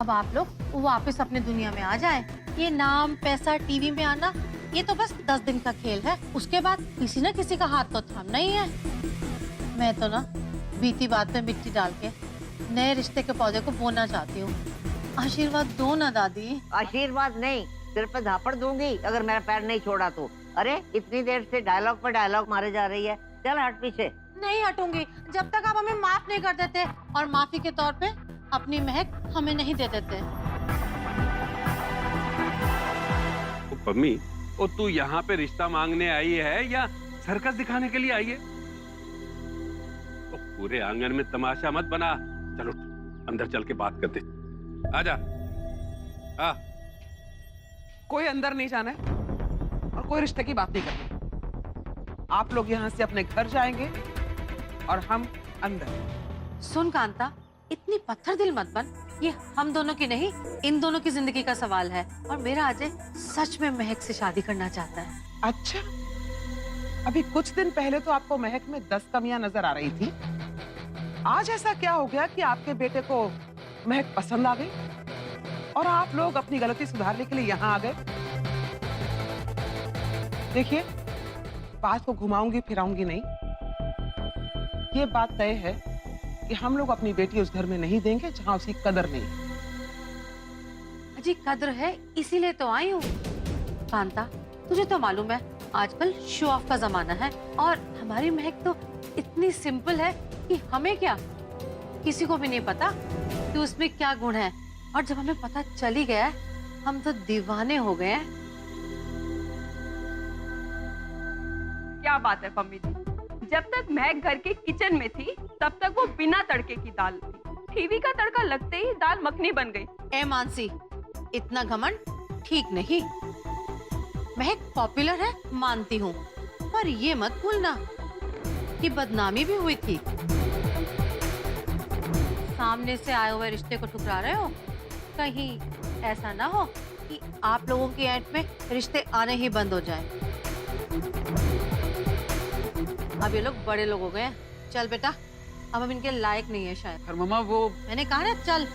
अब आप लोग वापस अपने दुनिया में आ जाएं। ये नाम, पैसा, टीवी में आना, ये तो बस 10 दिन का खेल है। उसके बाद किसी न किसी का हाथ तो थामना ही है। मैं तो ना बीती बात पे मिट्टी डाल के नए रिश्ते के पौधे को बोना चाहती हूँ। आशीर्वाद दो ना दादी। आशीर्वाद नहीं, सिर पे झापड़ दूंगी अगर मेरा पैर नहीं छोड़ा तो। अरे इतनी देर से डायलॉग पर डायलॉग मारे जा रही है, चल हट पीछे। नहीं हटूंगी जब तक आप हमें माफ नहीं कर देते और माफी के तौर पे अपनी महक हमें नहीं दे देते। पम्मी, ओ तू यहाँ पे रिश्ता मांगने आई है या सर्कस दिखाने के लिए आई है? तो पूरे आंगन में तमाशा मत बना। चलो अंदर चल के बात करते। आजा। हाँ। कोई अंदर नहीं जाना है और कोई रिश्ते की बात नहीं करनी। आप लोग यहाँ से अपने घर जाएंगे और हम अंदर। सुन कांता, इतनी पत्थर दिल मत बन। ये हम दोनों की नहीं, इन दोनों की जिंदगी का सवाल है। और मेरा अजय सच में महक से शादी करना चाहता है। अच्छा, अभी कुछ दिन पहले तो आपको महक में 10 कमियां नजर आ रही थी। आज ऐसा क्या हो गया कि आपके बेटे को महक पसंद आ गई और आप लोग अपनी गलती सुधारने के लिए यहाँ आ गए? देखिए, बात को घुमाऊंगी फिराऊंगी नहीं। ये बात तय है कि हम लोग अपनी बेटी उस घर में नहीं देंगे जहां उसकी कदर नहीं। अजी कद्र है इसीलिए तो आई हूँ। कांता, तुझे तो मालूम है आजकल शो ऑफ का जमाना है और हमारी महक तो इतनी सिंपल है कि हमें क्या, किसी को भी नहीं पता कि उसमें क्या गुण है। और जब हमें पता चल ही गया हम तो दीवाने हो गए हैं। क्या बात है पम्मी जी, जब तक महक घर के किचन में थी तब तक वो बिना तड़के की दाल थी। टीवी का तड़का लगते ही दाल मखनी बन गई। ए मानसी, इतना घमंड ठीक नहीं। महक पॉपुलर है मानती हूँ, पर ये मत भूलना कि बदनामी भी हुई थी। सामने से आए हुए रिश्ते को ठुकरा रहे हो। कहीं ऐसा ना हो कि आप लोगों की ऐंठ में रिश्ते आने ही बंद हो जाए। अब ये लोग बड़े लोग हो गए। चल बेटा, अब हम इनके लायक नहीं है शायद। पर मम्मा वो, मैंने कहा ना चल।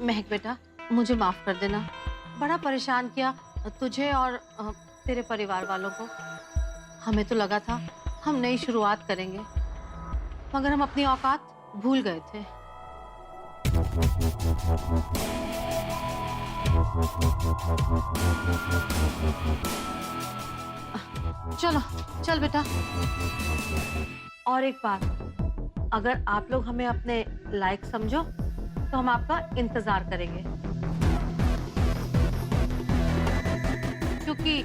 महक बेटा, मुझे माफ कर देना। बड़ा परेशान किया तुझे और तेरे परिवार वालों को। हमें तो लगा था हम नई शुरुआत करेंगे, मगर हम अपनी औकात भूल गए थे। चलो चल बेटा। और एक बात, अगर आप लोग हमें अपने लायक समझो तो हम आपका इंतजार करेंगे, क्योंकि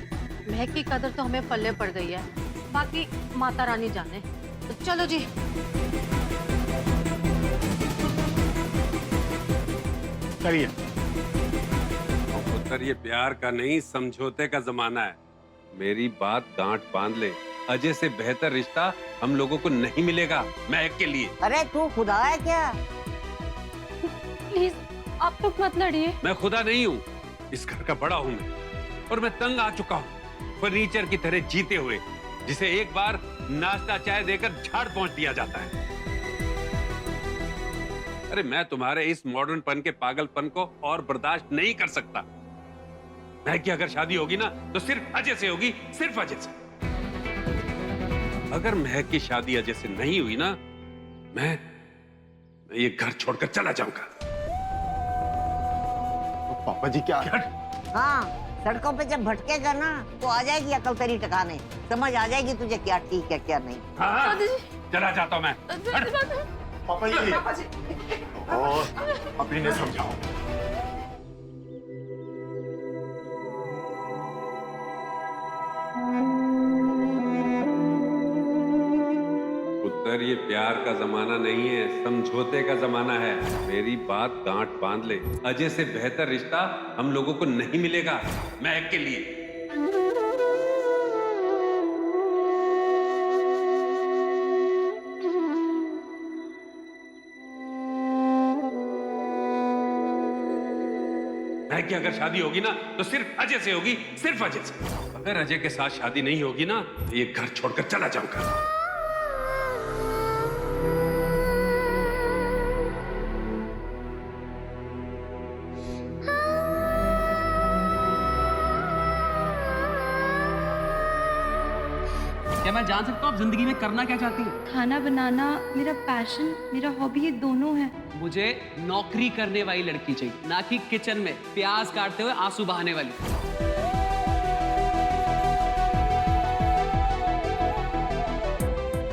महक की कदर तो हमें पल्ले पड़ गई है। बाकी माता रानी जाने। तो चलो जी। करिए। पुत्र, ये प्यार का नहीं समझौते का जमाना है। मेरी बात गांठ बांध ले। अजय से बेहतर रिश्ता हम लोगों को नहीं मिलेगा महक के लिए। अरे तू खुदा है क्या? प्लीज आप लोग मत लड़िए। मैं खुदा नहीं हूँ, इस घर का बड़ा हूँ मैं, और मैं तंग आ चुका हूँ फर्नीचर की तरह जीते हुए, जिसे एक बार नाश्ता चाय देकर झाड़ पहुंच दिया जाता है। अरे मैं तुम्हारे इस मॉडर्नपन के पागलपन को और बर्दाश्त नहीं कर सकता। महक की अगर शादी होगी ना तो सिर्फ अजय से होगी, सिर्फ अजय से। अगर महक की शादी अजय से नहीं हुई ना, मैं ये घर छोड़कर चला जाऊंगा। तो पापा जी क्या? हाँ, सड़कों पे जब भटकेगा ना तो आ जाएगी अकल तेरी ठिकाने। समझ आ जाएगी तुझे क्या ठीक है क्या नहीं। हाँ, चला जाता हूं मैं। पापा जी, और अभी ने समझाओ। पुत्र, ये प्यार का जमाना नहीं है, समझौते का जमाना है। मेरी बात गांठ बांध ले। अजय से बेहतर रिश्ता हम लोगों को नहीं मिलेगा महक के लिए। महक की अगर शादी होगी ना तो सिर्फ अजय से होगी, सिर्फ अजय से। अगर अजय के साथ शादी नहीं होगी ना तो ये घर छोड़कर चला जाऊंगा। क्या मैं जान सकता हूँ आप जिंदगी में करना क्या चाहती हैं? खाना बनाना मेरा पैशन, मेरा हॉबी, ये दोनों है। मुझे नौकरी करने वाली लड़की चाहिए, ना कि किचन में प्याज काटते हुए आंसू बहाने वाली।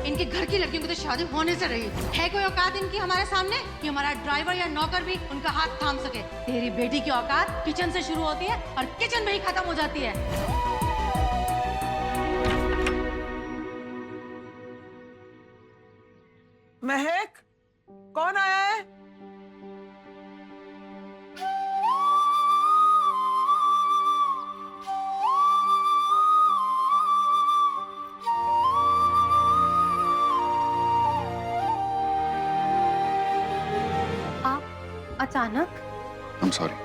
इनके घर की लड़कियों की तो शादी होने से रही है। कोई औकात इनकी हमारे सामने कि हमारा ड्राइवर या नौकर भी उनका हाथ थाम सके? तेरी बेटी की औकात किचन से शुरू होती है और किचन में ही खत्म हो जाती है। महक, कौन आया है? आप अचानक? I'm sorry.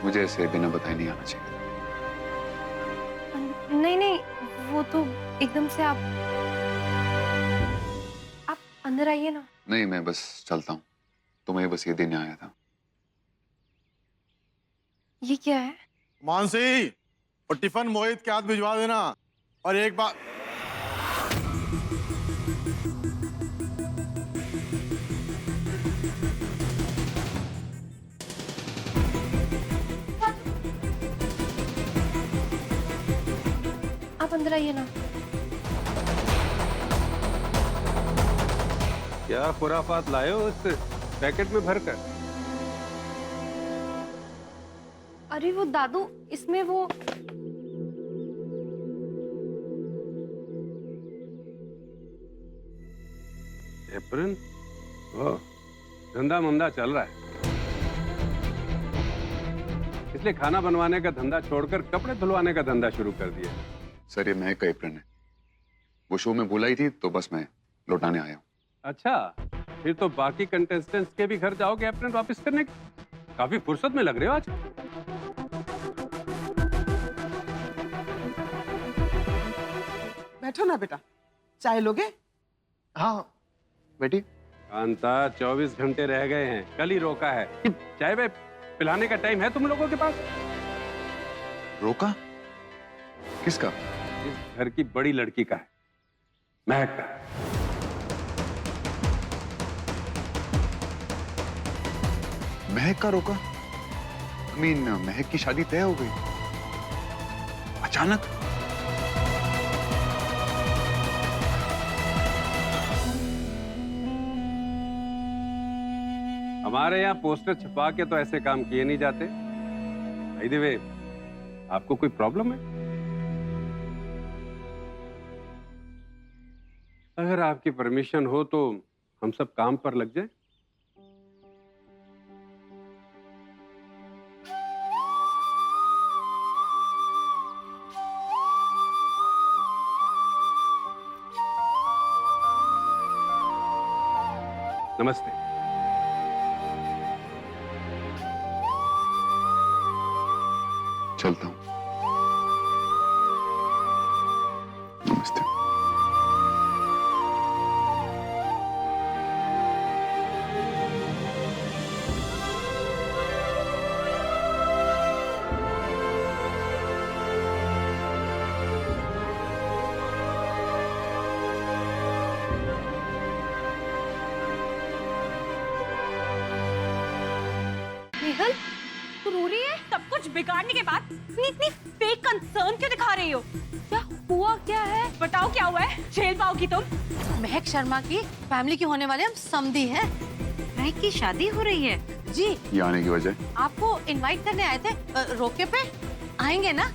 मुझे ऐसे बिना बताए नहीं आना चाहिए। नहीं नहीं, वो तो एकदम से आप अंदर आइए ना। नहीं, मैं बस चलता हूँ। तुम्हें बस ये देने आया था। ये क्या है? मानसी, और टिफिन मोहित के हाथ भिजवा देना। और एक बार आप अंदर आइए ना। क्या खुराफात लाए हो इस पैकेट में भरकर? अरे वो दादू, इसमें वो एप्रन? ओह, धंधा मंदा चल रहा है, इसलिए खाना बनवाने का धंधा छोड़कर कपड़े धुलवाने का धंधा शुरू कर दिया। सर, ये महक का एप्रन है। वो शो में बुलाई थी तो बस मैं लौटाने आया हूँ। अच्छा, फिर तो बाकी कंटेस्टेंट्स के भी घर जाओगे एप्रन वापस करने के? काफी फुर्सत में लग रहे हो आज। बैठो ना बेटा, चाय लोगे? हाँ बेटी। कांता, 24 घंटे रह गए हैं, कल ही रोका है। चाय में पिलाने का टाइम है तुम लोगों के पास? रोका? किसका? इस घर की बड़ी लड़की का है, महक का। महक का रोका? महक की शादी तय हो गई अचानक? हमारे यहाँ पोस्टर छपा के तो ऐसे काम किए नहीं जाते। भाई देवे, आपको कोई प्रॉब्लम है? अगर आपकी परमिशन हो तो हम सब काम पर लग जाए। नमस्ते। चलता हूँ। नमस्ते। नेहल, तू रो रही है? सब कुछ बिगाड़ने के बाद इतनी फेक कंसर्न क्यों दिखा रही हो? क्या हुआ, क्या है? बताओ क्या हुआ है? झेल पाओगी तुम? महक शर्मा की फैमिली की होने वाले हम समधी हैं। महक की शादी हो रही है? जी, ये आने की वजह? आपको इनवाइट करने आए थे। रोके पे आएंगे ना?